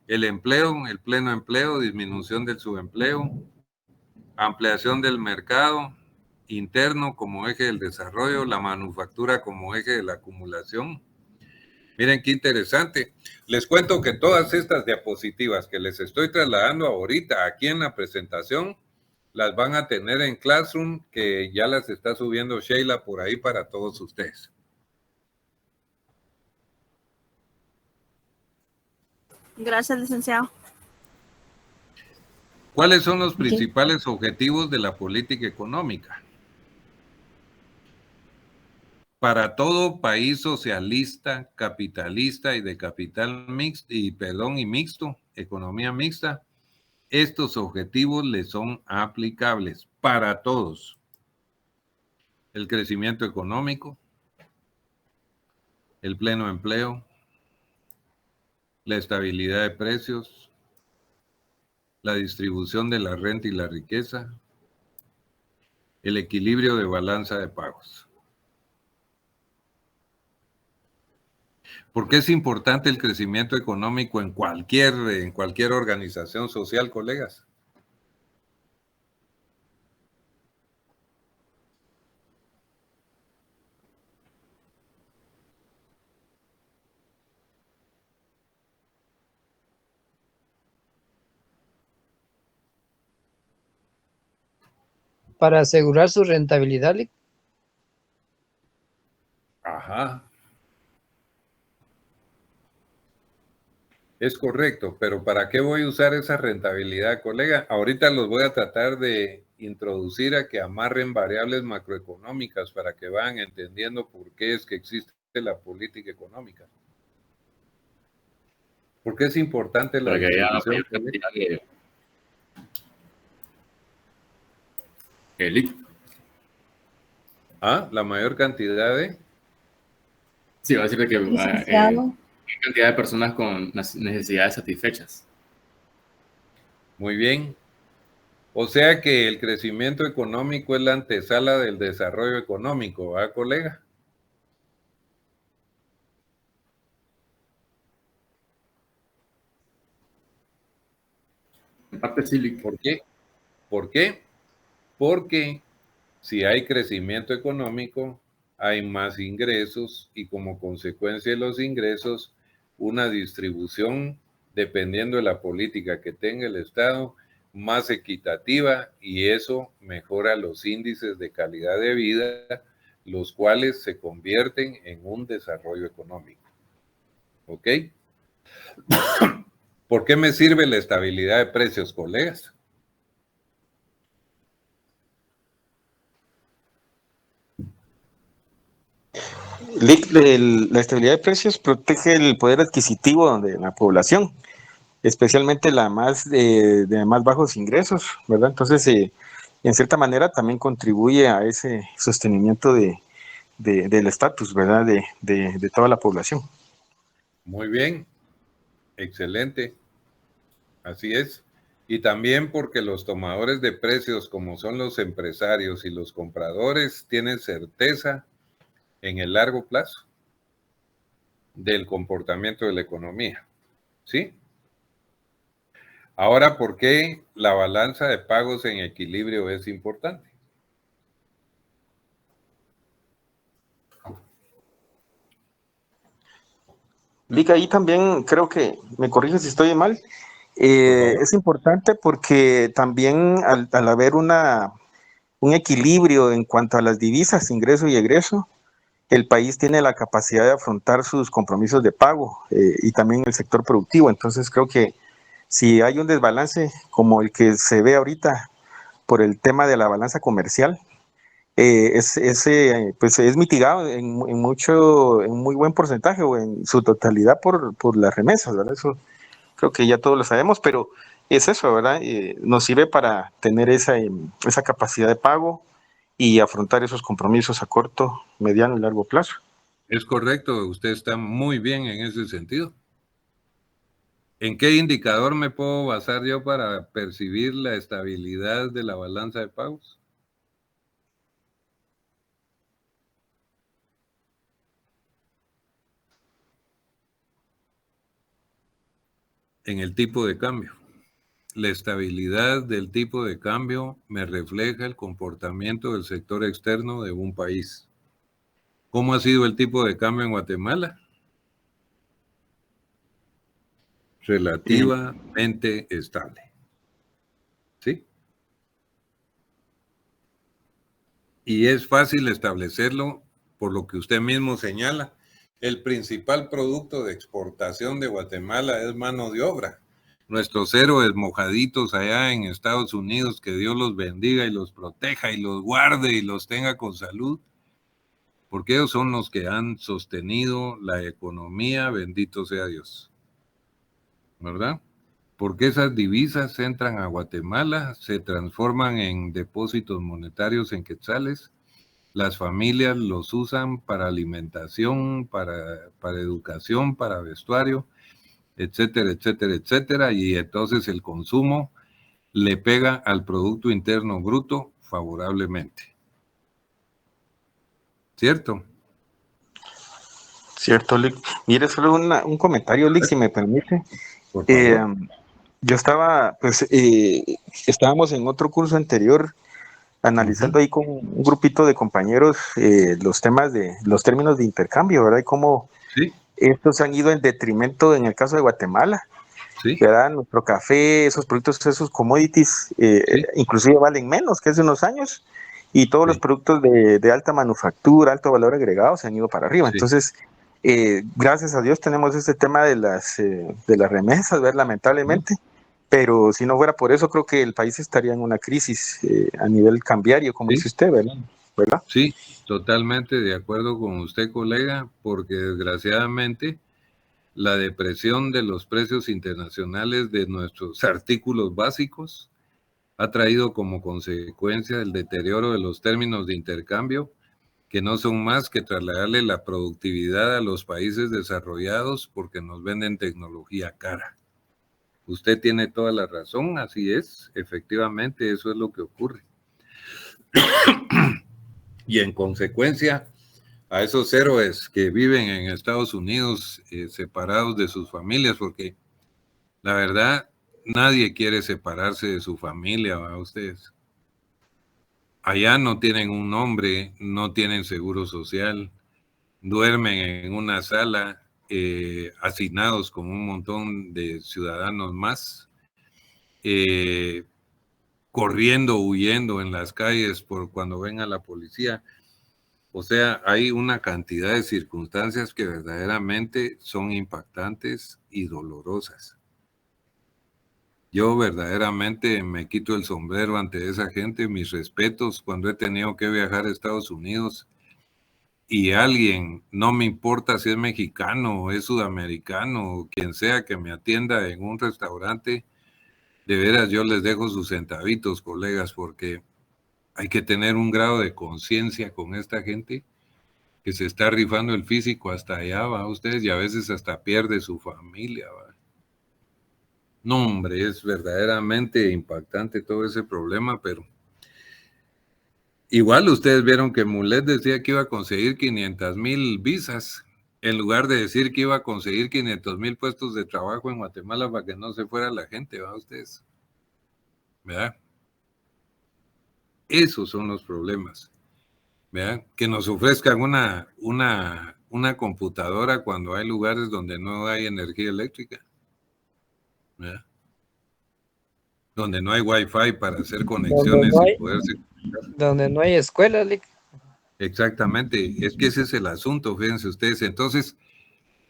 el empleo, el pleno empleo, disminución del subempleo, ampliación del mercado interno como eje del desarrollo, la manufactura como eje de la acumulación. Miren qué interesante. Les cuento que todas estas diapositivas que les estoy trasladando ahorita aquí en la presentación, las van a tener en Classroom, que ya las está subiendo Sheila por ahí para todos ustedes. Gracias, licenciado. ¿Cuáles son los principales objetivos de la política económica? Para todo país socialista, capitalista y de capital mixto, y mixto, economía mixta, estos objetivos le son aplicables para todos. El crecimiento económico, el pleno empleo, la estabilidad de precios, la distribución de la renta y la riqueza, el equilibrio de balanza de pagos. ¿Por qué es importante el crecimiento económico en cualquier organización social, colegas? Para asegurar su rentabilidad, Lick. Ajá. Es correcto, pero ¿para qué voy a usar esa rentabilidad, colega? Ahorita los voy a tratar de introducir a que amarren variables macroeconómicas para que vayan entendiendo por qué es que existe la política económica. ¿Por qué es importante la Para que haya la distribución? mayor cantidad de Lick. La mayor cantidad de... Sí, va a decir que Licenciado. cantidad de personas con las necesidades satisfechas. Muy bien. O sea que el crecimiento económico es la antesala del desarrollo económico, ¿verdad, colega? En parte sí, Lick. ¿Por qué? ¿Por qué? Porque si hay crecimiento económico, hay más ingresos y como consecuencia de los ingresos, una distribución, dependiendo de la política que tenga el Estado, más equitativa, y eso mejora los índices de calidad de vida, los cuales se convierten en un desarrollo económico. ¿Ok? ¿Por qué me sirve la estabilidad de precios, colegas? La estabilidad de precios protege el poder adquisitivo de la población, especialmente la más de más bajos ingresos, ¿verdad? Entonces, en cierta manera también contribuye a ese sostenimiento del estatus, ¿verdad? De toda la población. Muy bien, excelente, así es. Y también porque los tomadores de precios, como son los empresarios y los compradores, tienen certeza en el largo plazo del comportamiento de la economía, ¿sí? Ahora, ¿por qué la balanza de pagos en equilibrio es importante? Liga, ahí también creo que, me corrige si estoy mal, Por favor. es importante porque también al haber un equilibrio en cuanto a las divisas, ingreso y egreso, el país tiene la capacidad de afrontar sus compromisos de pago y también el sector productivo. Entonces creo que si hay un desbalance como el que se ve ahorita por el tema de la balanza comercial, pues es mitigado en muy buen porcentaje o en su totalidad por las remesas, ¿verdad? Eso creo que ya todos lo sabemos, pero es eso, ¿verdad? Nos sirve para tener esa capacidad de pago y afrontar esos compromisos a corto, mediano y largo plazo. Es correcto, usted está muy bien en ese sentido. ¿En qué indicador me puedo basar yo para percibir la estabilidad de la balanza de pagos? En el tipo de cambio. La estabilidad del tipo de cambio me refleja el comportamiento del sector externo de un país. ¿Cómo ha sido el tipo de cambio en Guatemala? Relativamente estable. ¿Sí? Y es fácil establecerlo por lo que usted mismo señala. El principal producto de exportación de Guatemala es mano de obra. Nuestros héroes mojaditos allá en Estados Unidos, que Dios los bendiga y los proteja y los guarde y los tenga con salud, porque ellos son los que han sostenido la economía, bendito sea Dios, ¿verdad? Porque esas divisas entran a Guatemala, se transforman en depósitos monetarios en quetzales, las familias los usan para alimentación, para educación, para vestuario, etcétera, etcétera, etcétera, y entonces el consumo le pega al Producto Interno Bruto favorablemente. ¿Cierto? Cierto, Lick. Mire, solo un comentario, Lick, si me permite. Por favor. Yo estábamos en otro curso anterior analizando ahí con un grupito de compañeros los términos de intercambio, ¿verdad? Y cómo Sí, estos han ido en detrimento en el caso de Guatemala, sí, ¿verdad? Nuestro café, esos productos, esos commodities, sí, inclusive valen menos que hace unos años, y todos los sí, productos de alta manufactura, alto valor agregado, se han ido para arriba. sí. Entonces, gracias a Dios tenemos este tema de las remesas, ¿verdad? Lamentablemente, pero si no fuera por eso, creo que el país estaría en una crisis a nivel cambiario, como Sí, dice usted, ¿verdad? ¿Verdad? sí, totalmente de acuerdo con usted, colega, porque desgraciadamente la depresión de los precios internacionales de nuestros artículos básicos ha traído como consecuencia el deterioro de los términos de intercambio, que no son más que trasladarle la productividad a los países desarrollados porque nos venden tecnología cara. Usted tiene toda la razón, así es, efectivamente, eso es lo que ocurre. Y en consecuencia, a esos héroes que viven en Estados Unidos separados de sus familias, porque la verdad, nadie quiere separarse de su familia, ¿va ustedes? allá no tienen un nombre, no tienen seguro social, duermen en una sala, hacinados con un montón de ciudadanos más, corriendo, huyendo en las calles por cuando venga la policía. O sea, hay una cantidad de circunstancias que verdaderamente son impactantes y dolorosas. Yo verdaderamente me quito el sombrero ante esa gente, mis respetos cuando he tenido que viajar a Estados Unidos y alguien, no me importa si es mexicano o es sudamericano o quien sea que me atienda en un restaurante, de veras yo les dejo sus centavitos, colegas, porque hay que tener un grado de conciencia con esta gente que se está rifando el físico hasta allá, va ustedes, y a veces hasta pierde su familia, va. No, hombre, es verdaderamente impactante todo ese problema, pero igual ustedes vieron que Mulet decía que iba a conseguir 500,000 visas, en lugar de decir que iba a conseguir 500,000 puestos de trabajo en Guatemala para que no se fuera la gente, ¿va ustedes? ¿Verdad? Esos son los problemas, ¿verdad? Que nos ofrezcan una computadora cuando hay lugares donde no hay energía eléctrica, ¿verdad? Donde no hay wifi para hacer conexiones y poderse... Donde no hay escuela, Lick. Exactamente, es que ese es el asunto, fíjense ustedes. Entonces,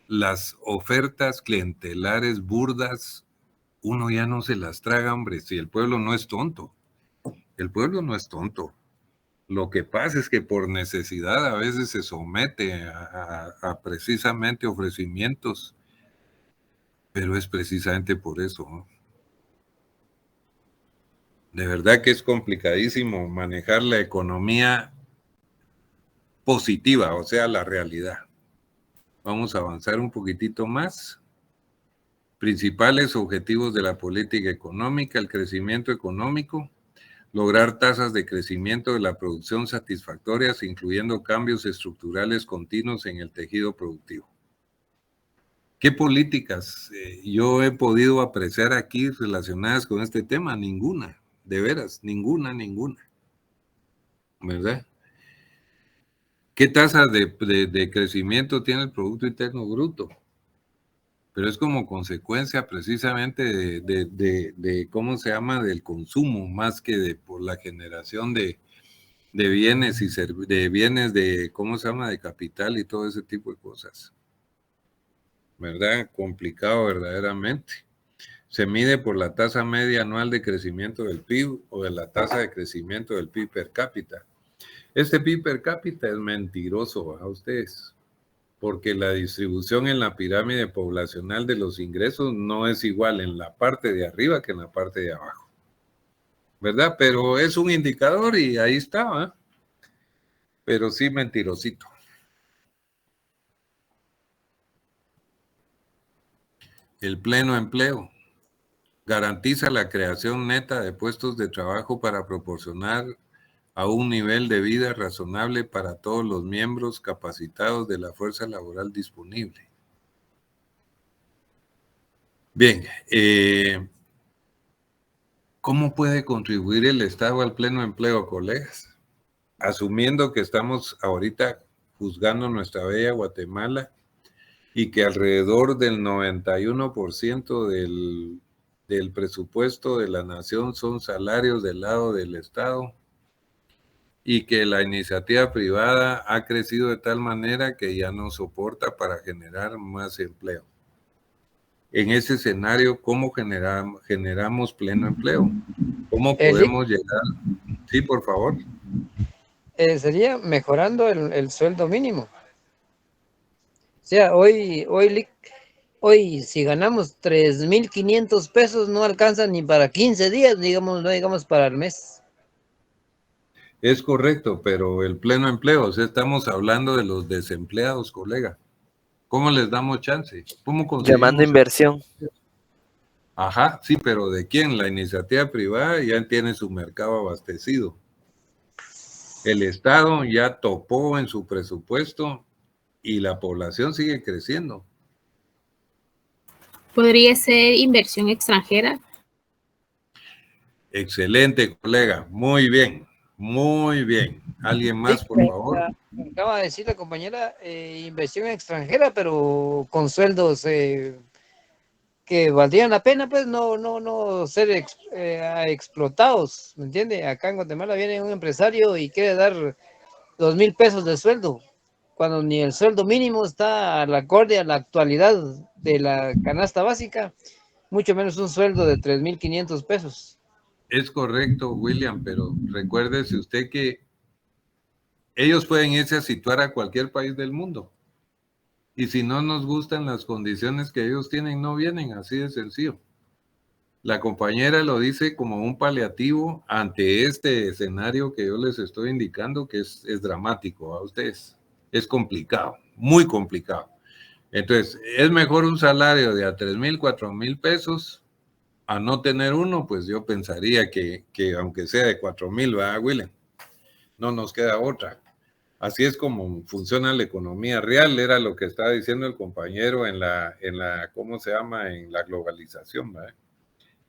las ofertas clientelares burdas, uno ya no se las traga, hombre, si el pueblo no es tonto. El pueblo no es tonto. Lo que pasa es que por necesidad a veces se somete a precisamente ofrecimientos, pero es precisamente por eso, ¿no? De verdad que es complicadísimo manejar la economía positiva, o sea, la realidad. Vamos a avanzar un poquitito más. Principales objetivos de la política económica: el crecimiento económico, lograr tasas de crecimiento de la producción satisfactorias, incluyendo cambios estructurales continuos en el tejido productivo. ¿Qué políticas yo he podido apreciar aquí relacionadas con este tema? Ninguna, de veras, ninguna, ¿verdad? ¿Qué tasa de crecimiento tiene el Producto Interno Bruto? Pero es como consecuencia precisamente de ¿cómo se llama?, del consumo, más que por la generación de bienes y de bienes de, ¿cómo se llama?, de capital y todo ese tipo de cosas. ¿Verdad? Complicado verdaderamente. Se mide por la tasa media anual de crecimiento del PIB o de la tasa de crecimiento del PIB per cápita. Este PIB per cápita es mentiroso a ustedes, porque la distribución en la pirámide poblacional de los ingresos no es igual en la parte de arriba que en la parte de abajo, ¿verdad? Pero es un indicador y ahí está, ¿eh? Pero sí mentirosito. El pleno empleo garantiza la creación neta de puestos de trabajo para proporcionar a un nivel de vida razonable para todos los miembros capacitados de la fuerza laboral disponible. Bien, ¿cómo puede contribuir el Estado al pleno empleo, colegas? Asumiendo que estamos ahorita juzgando nuestra bella Guatemala y que alrededor del 91% del presupuesto de la nación son salarios del lado del Estado, y que la iniciativa privada ha crecido de tal manera que ya no soporta para generar más empleo. En ese escenario, ¿cómo generamos pleno empleo? ¿Cómo podemos llegar? Sí, por favor. Sería mejorando el sueldo mínimo. O sea, hoy si ganamos 3,500 pesos, no alcanza ni para 15 días, digamos, no digamos para el mes. Es correcto, pero el pleno empleo, o sea, estamos hablando de los desempleados, colega. ¿Cómo les damos chance? ¿Cómo conseguimos? Llamando inversión. Ajá, sí, pero ¿de quién? La iniciativa privada ya tiene su mercado abastecido. El Estado ya topó en su presupuesto y la población sigue creciendo. ¿Podría ser inversión extranjera? Excelente, colega. Muy bien. Muy bien. ¿Alguien más, por favor? Acaba de decir la compañera, inversión extranjera, pero con sueldos que valdrían la pena, pues no ser explotados, ¿me entiende? Acá en Guatemala viene un empresario y quiere dar 2,000 pesos de sueldo, cuando ni el sueldo mínimo está al acorde a la actualidad de la canasta básica, mucho menos un sueldo de 3,500 pesos. Es correcto, William, pero recuérdese usted que ellos pueden irse a situar a cualquier país del mundo. Y si no nos gustan las condiciones que ellos tienen, no vienen, así de sencillo. La compañera lo dice como un paliativo ante este escenario que yo les estoy indicando, que es dramático a ustedes. Es complicado, muy complicado. Entonces, es mejor un salario de a 3,000, 4,000 pesos a no tener uno, pues yo pensaría que aunque sea de 4,000, ¿verdad, William? No nos queda otra. Así es como funciona la economía real, era lo que estaba diciendo el compañero en la ¿cómo se llama? En la globalización, ¿verdad?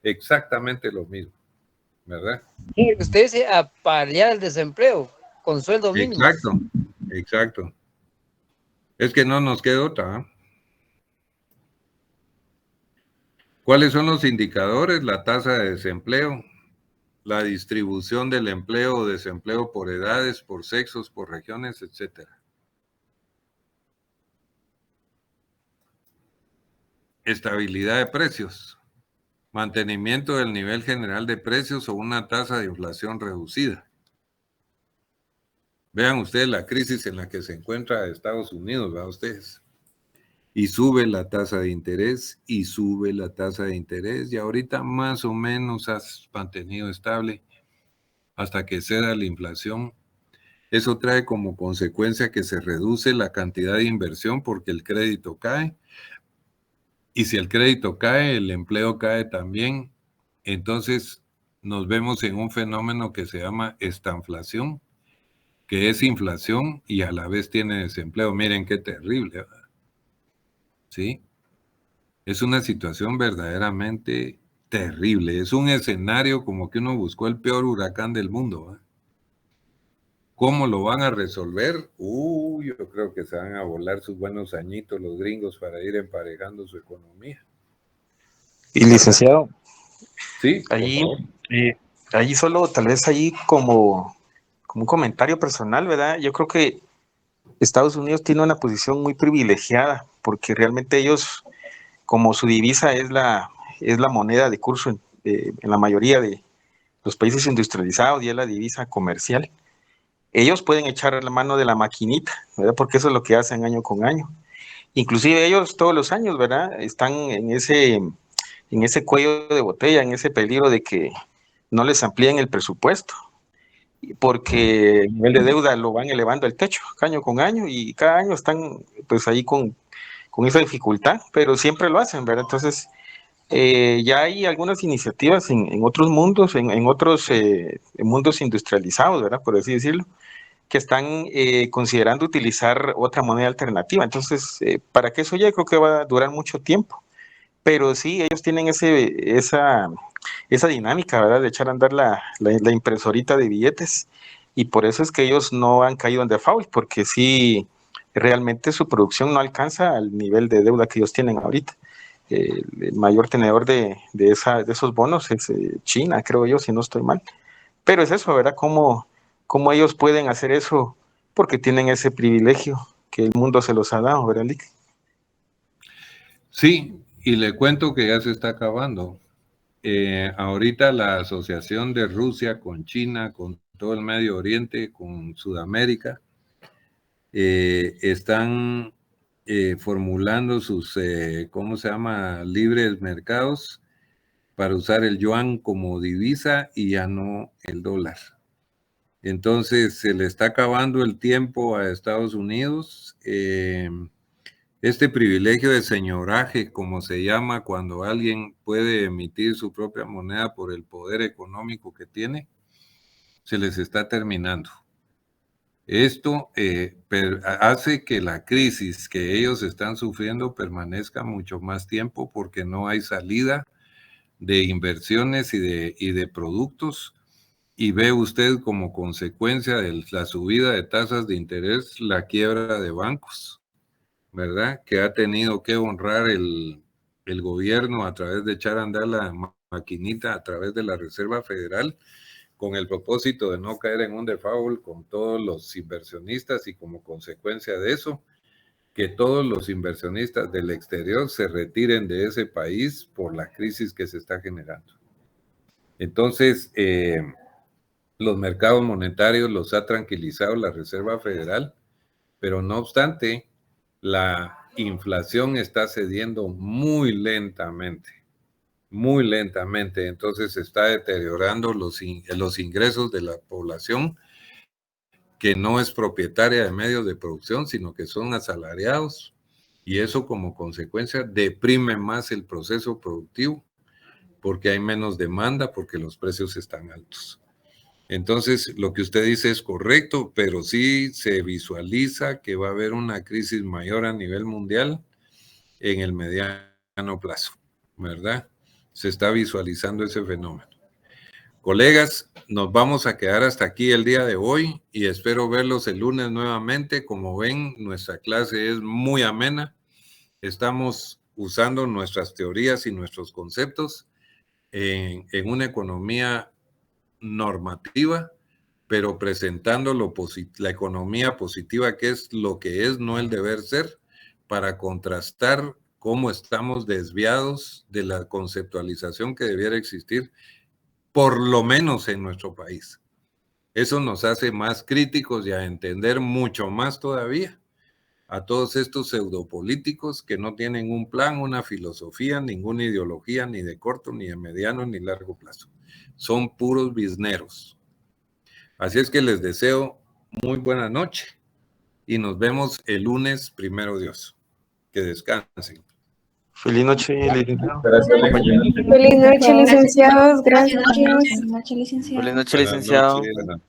Exactamente lo mismo, ¿verdad? Sí, usted dice a paliar el desempleo con sueldo mínimo. Exacto. Es que no nos queda otra, ¿eh? ¿Cuáles son los indicadores? La tasa de desempleo, la distribución del empleo o desempleo por edades, por sexos, por regiones, etcétera. Estabilidad de precios, mantenimiento del nivel general de precios o una tasa de inflación reducida. Vean ustedes la crisis en la que se encuentra Estados Unidos, ¿verdad ustedes? Y sube la tasa de interés, y sube la tasa de interés, y ahorita más o menos has mantenido estable hasta que ceda la inflación. Eso trae como consecuencia que se reduce la cantidad de inversión porque el crédito cae. Y si el crédito cae, el empleo cae también. Entonces nos vemos en un fenómeno que se llama estanflación, que es inflación y a la vez tiene desempleo. Miren qué terrible, ¿verdad? ¿Sí? Es una situación verdaderamente terrible. Es un escenario como que uno buscó el peor huracán del mundo, ¿verdad? ¿Cómo lo van a resolver? Yo creo que se van a volar sus buenos añitos los gringos para ir emparejando su economía. Y licenciado, Sí, allí solo tal vez allí como un comentario personal, ¿verdad? Yo creo que Estados Unidos tiene una posición muy privilegiada porque realmente ellos, como su divisa es la moneda de curso en la mayoría de los países industrializados y es la divisa comercial, ellos pueden echar la mano de la maquinita, ¿verdad? Porque eso es lo que hacen año con año. Inclusive ellos todos los años, ¿verdad? Están en ese cuello de botella, en ese peligro de que no les amplíen el presupuesto, porque el nivel de deuda lo van elevando al techo año con año y cada año están pues ahí con esa dificultad, pero siempre lo hacen, ¿verdad? Entonces, ya hay algunas iniciativas en otros mundos, en otros mundos industrializados, ¿verdad? Por así decirlo, que están considerando utilizar otra moneda alternativa. Entonces, para que eso ya creo que va a durar mucho tiempo. Pero sí, ellos tienen esa dinámica, ¿verdad? De echar a andar la impresorita de billetes. Y por eso es que ellos no han caído en default, porque sí, realmente su producción no alcanza al nivel de deuda que ellos tienen ahorita. El mayor tenedor de esos bonos es China, creo yo, si no estoy mal. Pero es eso, ¿verdad? ¿Cómo ellos pueden hacer eso? Porque tienen ese privilegio que el mundo se los ha dado, ¿verdad, Lick? Sí, y le cuento que ya se está acabando. Ahorita la asociación de Rusia con China, con todo el Medio Oriente, con Sudamérica, están formulando sus, ¿cómo se llama?, libres mercados para usar el yuan como divisa y ya no el dólar. Entonces se le está acabando el tiempo a Estados Unidos. Este privilegio de señoraje, como se llama cuando alguien puede emitir su propia moneda por el poder económico que tiene, se les está terminando. Esto hace que la crisis que ellos están sufriendo permanezca mucho más tiempo porque no hay salida de inversiones y de productos, y ve usted como consecuencia de la subida de tasas de interés la quiebra de bancos, ¿verdad? Que ha tenido que honrar el gobierno a través de echar a andar la maquinita a través de la Reserva Federal con el propósito de no caer en un default con todos los inversionistas y como consecuencia de eso, que todos los inversionistas del exterior se retiren de ese país por la crisis que se está generando. Entonces, los mercados monetarios los ha tranquilizado la Reserva Federal, pero no obstante, la inflación está cediendo muy lentamente, entonces se está deteriorando los ingresos de la población que no es propietaria de medios de producción, sino que son asalariados, y eso como consecuencia deprime más el proceso productivo, porque hay menos demanda, porque los precios están altos. Entonces, lo que usted dice es correcto, pero sí se visualiza que va a haber una crisis mayor a nivel mundial en el mediano plazo, ¿verdad? Se está visualizando ese fenómeno. Colegas, nos vamos a quedar hasta aquí el día de hoy y espero verlos el lunes nuevamente. Como ven, nuestra clase es muy amena. Estamos usando nuestras teorías y nuestros conceptos en una economía normativa, pero presentando la economía positiva, que es lo que es, no el deber ser, para contrastar cómo estamos desviados de la conceptualización que debiera existir, por lo menos en nuestro país. Eso nos hace más críticos y a entender mucho más todavía a todos estos pseudopolíticos que no tienen un plan, una filosofía, ninguna ideología, ni de corto, ni de mediano, ni largo plazo. Son puros bizneros. Así es que les deseo muy buena noche y nos vemos el lunes, primero Dios. Que descansen. Feliz noche, licenciado. Gracias, compañero. Feliz noche, licenciados. Gracias. Buenas noches, licenciado. Feliz noche, Buenas licenciado. noches.